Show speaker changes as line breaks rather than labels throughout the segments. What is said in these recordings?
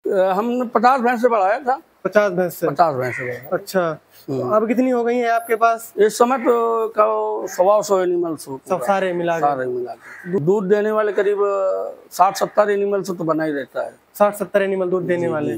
हमने 50 भैंस से बढ़ाया था।
50 भैंस से?
50 भैंस से बढ़ाया।
अच्छा, तो अब कितनी हो गई है आपके पास
इस समय? तो 100 एनिमल्स हो,
सब सारे मिला
के दूध देने वाले करीब 60-70 एनिमल्स तो बना ही रहता है।
60-70 एनिमल दूध देने वाले।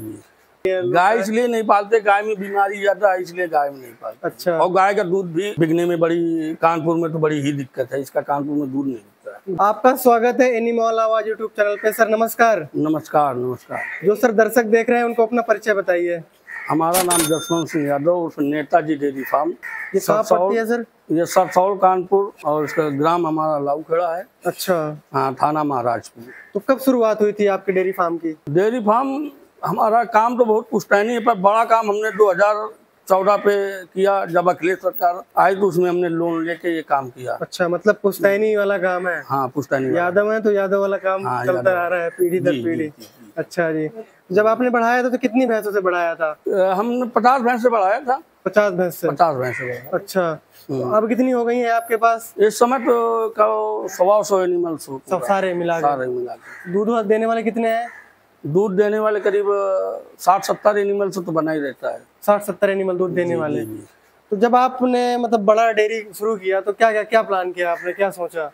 गाय इसलिए नहीं पालते, गाय में बीमारी ज्यादा है, इसलिए गाय में नहीं पालते।
अच्छा,
और गाय का दूध भी बिकने में बड़ी, कानपुर में तो बड़ी ही दिक्कत है, इसका कानपुर में दूध नहीं बिकता है।
आपका स्वागत है एनिमल आवाज यूट्यूब चैनल पे। सर नमस्कार।
नमस्कार। नमस्कार। जो
सर दर्शक देख रहे हैं उनको अपना परिचय बताइए।
हमारा नाम जसवंत सिंह यादव उर्फ नेताजी डेयरी फार्म।
ये कहाँ पड़ती है सर? ये
सरसौल कानपुर, और इसका ग्राम हमारा लाऊखेड़ा है।
अच्छा।
हाँ, थाना महाराजपुर।
तो कब शुरुआत हुई थी आपकी डेयरी फार्म की?
डेयरी फार्म हमारा काम तो बहुत पुश्तैनी है, पर बड़ा काम हमने 2014 पे किया, जब अखिलेश सरकार आई तो उसमें हमने लोन लेके ये काम किया।
अच्छा, मतलब पुश्तैनी वाला काम है?
हाँ, पुश्तैनी।
यादव है तो यादव वाला काम चलता आ रहा है पीढ़ी दर पीढ़ी। अच्छा जी, जब आपने बढ़ाया था तो कितनी भैंसों से बढ़ाया था?
हमने 50 भैंस से बढ़ाया था।
50 भैंस से?
50 भैंस से बढ़ाया।
अच्छा, तो अब कितनी हो गई है आपके पास?
इस समय तो 100 एनिमल्स हो,
सब सारे मिला के। दूध देने वाले कितने हैं? दूध
देने वाले करीब 60-70 एनिमल्स तो बना ही रहता है।
60-70 एनिमल दूध देने वाले। तो जब आपने मतलब बड़ा डेयरी शुरू किया तो क्या प्लान किया आपने, क्या सोचा?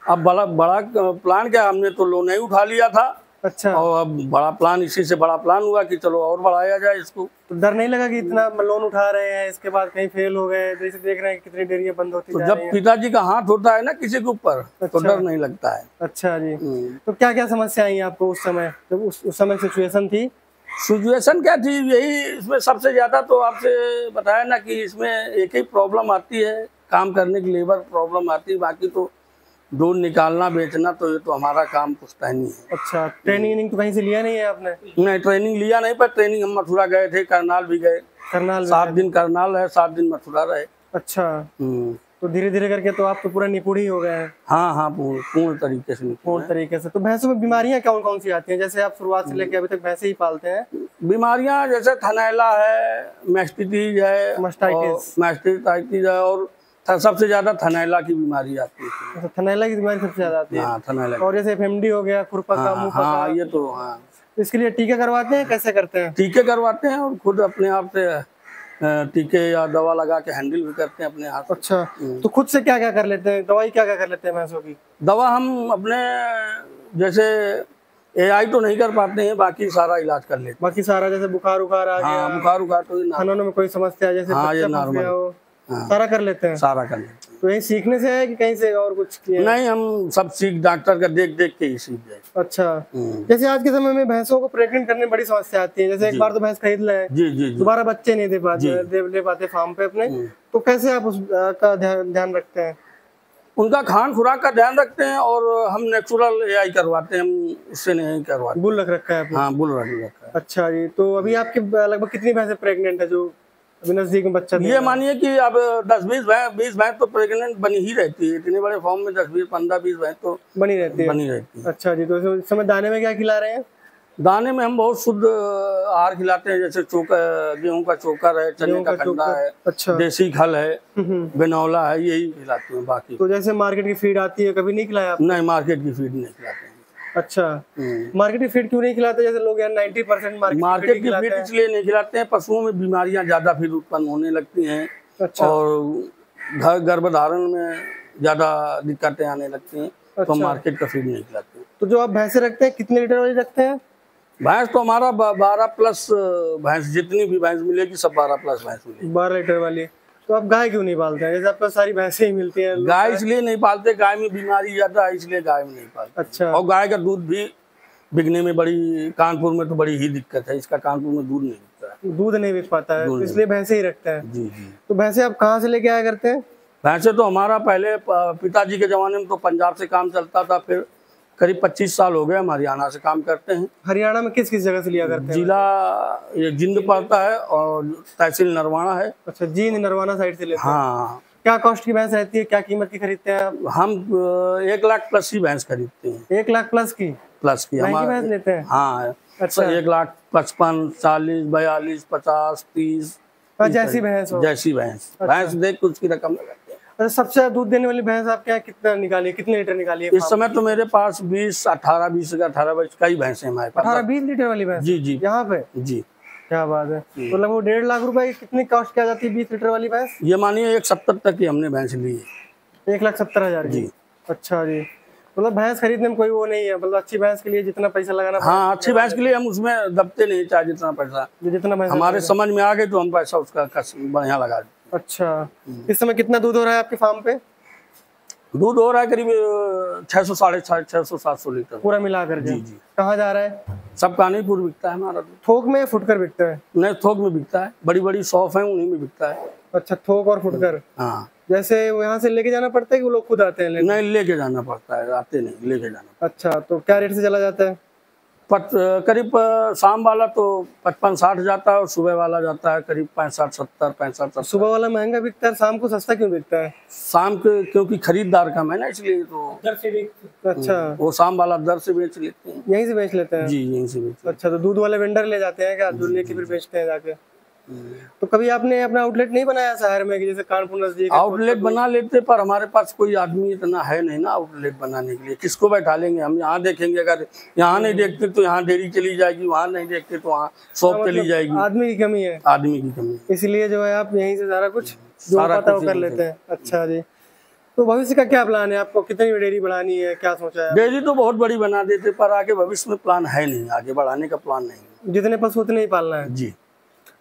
अब बड़ा प्लान क्या, हमने तो लोन ही उठा लिया था।
अच्छा।
और अब बड़ा प्लान, इसी से बड़ा प्लान हुआ कि चलो और बढ़ाया जाए इसको।
तो डर नहीं लगा कि इतना लोन उठा रहे हैं, इसके बाद कहीं फेल हो गए? जैसे देख रहे हैं कितनी डेयरियां बंद होती जा रही हैं।
जब पिताजी का हाथ होता है ना किसी के ऊपर, तो डर नहीं लगता है।
अच्छा जी। तो क्या क्या समस्या आई आपको उस समय, जब उस समय सिचुएशन थी?
सिचुएशन क्या थी, यही इसमें सबसे ज्यादा तो आपसे बताया ना कि इसमें एक ही प्रॉब्लम आती है, काम करने की लेबर प्रॉब्लम आती है, बाकी तो दूध निकालना बेचना तो ये तो हमारा काम पुश्तैनी है।
अच्छा, ट्रेनिंग तो कहीं से लिया नहीं है आपने?
नहीं, ट्रेनिंग लिया नहीं, पर ट्रेनिंग हम मथुरा गए थे, करनाल भी गए।
करनाल
7 दिन करनाल है, 7 दिन मथुरा रहे।
अच्छा। तो धीरे धीरे करके तो आप तो पूरा निपुण ही हो गए हैं।
हाँ हाँ, पूर्ण तरीके से।
पूर्ण तरीके से। तो भैंसों में बीमारियां कौन कौन सी आती हैं? जैसे आप शुरुआत से लेके अभी तक भैंसे ही पालते हैं।
बीमारियां जैसे थनैला है, मैस्टिटीज है, मैस्टिटाइटिस है, और सबसे ज्यादा थनैला की बीमारी आती है।
अच्छा, थनैला की बीमारी सबसे ज्यादा आती है?
हाँ, थनैला।
और जैसे एफएमडी हो गया, खुरपका, मुंह पका।
हाँ, ये तो हाँ।
इसके लिए टीके करवाते हैं, कैसे करते हैं?
टीके करवाते हैं, और खुद अपने आप से टीके या दवा लगा के हैंडल भी करते हैं अपने हाथ।
अच्छा, तो खुद से क्या क्या कर लेते हैं? दवाई क्या क्या कर लेते हैं भैंसों की?
दवा हम अपने जैसे AI तो नहीं कर पाते हैं, बाकी सारा इलाज कर लेते हैं।
बाकी सारा, जैसे बुखार उखार आ गया,
बुखार तो
खानों में कोई समस्या, जैसे सारा कर लेते हैं?
सारा कर लेते हैं।
तो यही सीखने से है कि कहीं से और कुछ किया?
नहीं, हम सब सीख डॉक्टर का देख देख के ही सीख गए।
अच्छा। जैसे आज के समय में भैंसों को प्रेग्नेंट करने में बड़ी समस्या आती है, जैसे एक बार तो भैंस खरीद ले, दोबारा बच्चे नहीं दे पाते फार्म पे अपने, तो कैसे आप उसका ध्यान रखते हैं?
उनका खान खुराक का ध्यान रखते हैं, और हम नेचुरल AI करवाते हैं, हम उससे नहीं करवाते।
बुल रखा है आपने?
हाँ, बुल रखा है।
अच्छा जी। तो अभी आपके लगभग कितनी भैंसें प्रेग्नेंट है जो अभी नजदीक में बच्चा?
ये मानिए कि अब 10-20 भैंस तो प्रेग्नेंट बनी ही रहती है। इतने बड़े फॉर्म में 10-20, 15-20 भैंस तो बनी रहती है।
अच्छा जी। तो इस समय दाने में क्या खिला रहे हैं?
दाने में हम बहुत शुद्ध आहार खिलाते हैं, जैसे चोकर, गेहूं का चोकर है, चने का कंडा है। अच्छा। देसी खल है, बिनौला है, यही खिलाते हैं। बाकी
तो जैसे मार्केट की फीड आती है, कभी नहीं खिलाया?
नहीं, मार्केट की फीड नहीं खिलाते हैं।
अच्छा, मार्केट की फीड क्यों नहीं खिलाते? जैसे लोग यार 90%
मार्केट की फीड इसलिए नहीं खिलाते हैं, पशुओं में बीमारियां ज्यादा फिर उत्पन्न होने लगती हैं। अच्छा। और गर्भधारण में ज्यादा दिक्कतें आने लगती हैं। अच्छा। तो मार्केट का फीड नहीं खिलाते।
तो जो आप भैंसे रखते हैं, कितने लीटर वाली रखते हैं?
भैंस तो हमारा 12+ भैंस, जितनी भी भैंस मिलेगी सब 12+ भैंस मिलेगी।
12 लीटर वाली। तो आप गाय क्यों नहीं पालते हैं? जैसे आपको सारी भैंसें ही मिलती हैं।
गाय इसलिए नहीं पालते, गाय में बीमारी ज्यादा है, इसलिए गाय में नहीं पालते।
अच्छा।
और गाय का दूध भी बिकने में बड़ी, कानपुर में तो बड़ी ही दिक्कत है, इसका कानपुर में दूध नहीं बिकता है।
दूध नहीं बिक पाता है, इसलिए भैंसे ही रखते हैं।
जी जी।
तो भैंसे आप कहाँ से लेके आया करते हैं?
भैंसे तो हमारा पहले पिताजी के जमाने में तो पंजाब से काम चलता था, फिर करीब 25 साल हो गए हम हरियाणा से काम करते हैं।
हरियाणा में किस किस जगह से लिया करते हैं?
जिला ये जिंद पड़ता है, और तहसील नरवाना है।
अच्छा, जिंद नरवाना साइड से लेते हैं।
हाँ।
क्या कॉस्ट की भैंस रहती है, क्या कीमत की खरीदते हैं आप?
हम 1 लाख प्लस ही भैंस खरीदते हैं।
1 लाख प्लस की
हमारे
भैंस लेते हैं?
हाँ।
अच्छा।
1,55,000, 40, 42, 50, 30,
जैसी भैंस हो।
जैसी भैंस। भैंस देख के उसकी रकम लगाते हैं।
सबसे ज्यादा दूध देने वाली भैंस आपके यहाँ कितना निकाली है, कितने लीटर निकाली है?
इस समय तो मेरे पास 18 कई भैंसे हमारे पास।
18-20 लीटर वाली भैंस?
जी जी।
यहाँ पे?
जी।
क्या बात है। तो लगभग 1.5 लाख रुपए की कितनी कॉस्ट क्या जाती है 20 लीटर वाली भैंस?
ये मानिए 170 तक की हमने भैंस ली है।
1,70,000
जी।
अच्छा जी। मतलब भैंस खरीदने में कोई वो नहीं है, मतलब अच्छी भैंस के लिए जितना पैसा लगाना।
हाँ, अच्छी भैंस के लिए हम उसमें दबते नहीं, चाहे जितना पैसा,
जितना पैसा
हमारे समझ में आ गए तो हम पैसा उसका बढ़िया लगा देते।
अच्छा, इस समय कितना दूध हो रहा है आपके फार्म पे?
दूध हो रहा है करीब 600, 650, 700 लीटर
पूरा मिला करके।
जी जी।
कहाँ जा रहा है?
सब कानीपुर बिकता है हमारा दूध।
थोक में फुटकर बिकता है?
नहीं, थोक में बिकता है, बड़ी बड़ी शॉप है उन्हीं में बिकता है।
अच्छा, थोक और फुटकर।
हाँ।
जैसे यहाँ से लेके जाना पड़ता है कि वो लोग खुद आते हैं लेने?
नहीं, लेके जाना पड़ता है, आते नहीं, लेके जाना।
अच्छा, तो क्या रेट से चला जाता है?
करीब शाम वाला तो 55-60 जाता है और सुबह वाला जाता है करीब 65-70, 65-70।
सुबह वाला महंगा बिकता है, शाम को सस्ता क्यों बिकता है?
शाम के क्योंकि खरीदार कम है ना, इसलिए तो दर से।
अच्छा,
वो शाम वाला दर से बेच लेते हैं।
यहीं से बेच लेते हैं?
जी, यहीं से बेचते हैं।
अच्छा, तो दूध वाले वेंडर ले जाते हैं क्या, जो लेके फिर बेचते हैं जाके? तो कभी आपने अपना आउटलेट नहीं बनाया शहर में कि जैसे कानपुर नजदीक?
आउटलेट बना लेते, पर हमारे पास कोई आदमी इतना है नहीं ना आउटलेट बनाने के लिए। किसको बैठा लेंगे हम? यहाँ देखेंगे, अगर यहाँ नहीं देखते तो यहाँ डेयरी चली जाएगी, वहाँ नहीं देखते तो वहाँ शॉप चली जाएगी।
आदमी की कमी है?
आदमी की कमी,
इसलिए जो है आप यहीं से सारा कुछ जो पता वो कर लेते हैं। अच्छा जी। तो भविष्य का क्या प्लान है आपको? कितनी डेयरी बढ़ानी है, क्या सोचा है?
डेयरी तो बहुत बड़ी बना देते, पर आगे भविष्य में प्लान है नहीं, आगे बढ़ाने का प्लान नहीं।
जितने पशु उतने ही पालना है?
जी।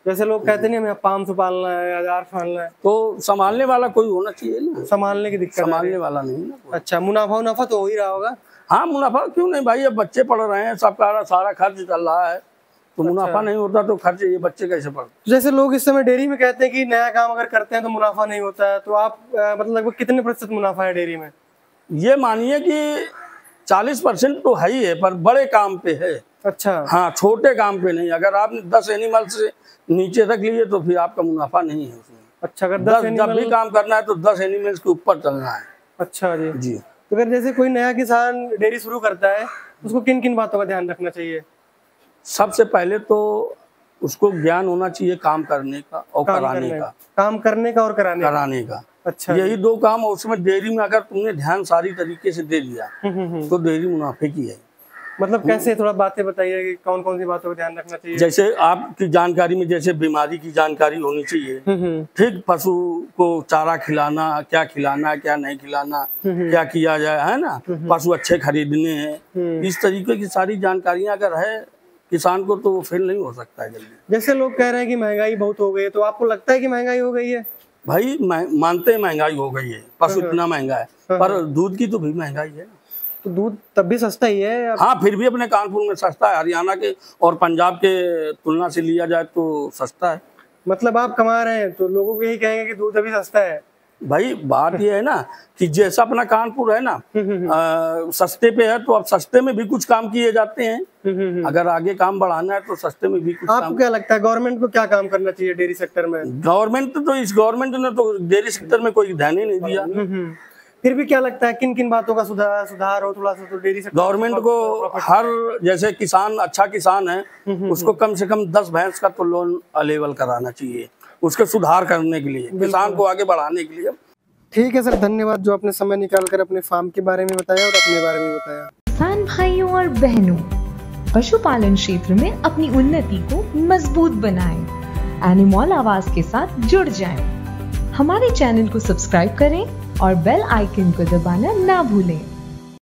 जैसे लोग कहते नहीं हमें 500 पालना है, 1000 पालना है,
तो संभालने वाला कोई होना चाहिए ना।
संभालने की दिक्कत,
संभालने वाला नहीं ना।
अच्छा, मुनाफा तो हो ही रहा होगा?
हाँ, मुनाफा क्यों नहीं भाई, अब बच्चे पढ़ रहे हैं, सबका सारा खर्च चल रहा है, तो मुनाफा नहीं होता तो खर्च ये बच्चे कैसे पढ़ते?
जैसे लोग इस समय डेयरी में कहते हैं कि नया काम अगर करते हैं तो मुनाफा नहीं होता है, तो आप मतलब लगभग कितने प्रतिशत मुनाफा है डेयरी में?
ये मानिए कि 40% तो है ही है, पर बड़े काम पे है।
अच्छा।
हाँ, छोटे काम पे नहीं। अगर आपने 10 एनिमल से नीचे रख लिए तो फिर आपका मुनाफा नहीं है उसमें।
अच्छा, अगर 10
जब भी काम करना है तो 10 एनिमल्स के ऊपर चलना है।
अच्छा जी।
जी।
तो अगर जैसे कोई नया किसान डेयरी शुरू करता है, उसको किन किन बातों का ध्यान रखना चाहिए?
सबसे पहले तो उसको ज्ञान होना चाहिए काम करने का और कराने का।
काम करने का और कराने
का।
अच्छा,
यही 2 काम। उसमें डेयरी में अगर तुमने ध्यान सारी तरीके से दे दिया तो डेयरी मुनाफे की है।
मतलब कैसे, थोड़ा बातें बताइए कि कौन कौन सी बातों का ध्यान रखना चाहिए?
जैसे आपकी जानकारी में जैसे बीमारी की जानकारी होनी चाहिए, ठीक, पशु को चारा खिलाना, क्या खिलाना, क्या नहीं खिलाना, क्या किया जाए, है ना, पशु अच्छे खरीदने हैं, इस तरीके की सारी जानकारियां अगर है किसान को तो फेल नहीं हो सकता है जल्दी।
जैसे लोग कह रहे हैं कि महंगाई बहुत हो गई है, तो आपको लगता है कि महंगाई हो गई है?
भाई मानते हैं महंगाई हो गई है, पशु इतना महंगा है, पर दूध की तो भी महंगाई है।
तो दूध तब भी सस्ता ही है?
हाँ, फिर भी अपने कानपुर में सस्ता है। हरियाणा के और पंजाब के तुलना से लिया जाए तो सस्ता है।
मतलब आप कमा रहे हैं तो लोगों को यही कहेंगे कि दूध अभी सस्ता है?
भाई बात ये है ना कि जैसा अपना कानपुर है ना, सस्ते पे है तो अब सस्ते में भी कुछ काम किए जाते हैं। अगर आगे काम बढ़ाना है तो सस्ते में भी कुछ
आपको काम... क्या लगता है गवर्नमेंट को क्या काम करना चाहिए डेयरी सेक्टर में?
गवर्नमेंट ने तो डेयरी सेक्टर में कोई ध्यान ही नहीं दिया।
फिर भी क्या लगता है किन किन बातों का सुधार हो थोड़ा सा तो डेयरी सेक्टर?
गवर्नमेंट को हर, जैसे किसान अच्छा किसान है उसको कम से कम 10 भैंस का तो लोन अवेलेबल कराना चाहिए, उसके सुधार करने के लिए, किसान को आगे बढ़ाने के लिए।
ठीक है सर, धन्यवाद जो आपने समय निकाल कर अपने फार्म के बारे में बताया और अपने बारे में बताया।
किसान भाइयों और बहनों, पशुपालन क्षेत्र में अपनी उन्नति को मजबूत बनाएं। एनिमल आवाज के साथ जुड़ जाएं। हमारे चैनल को सब्सक्राइब करें और बेल आइकन को दबाना ना भूलें।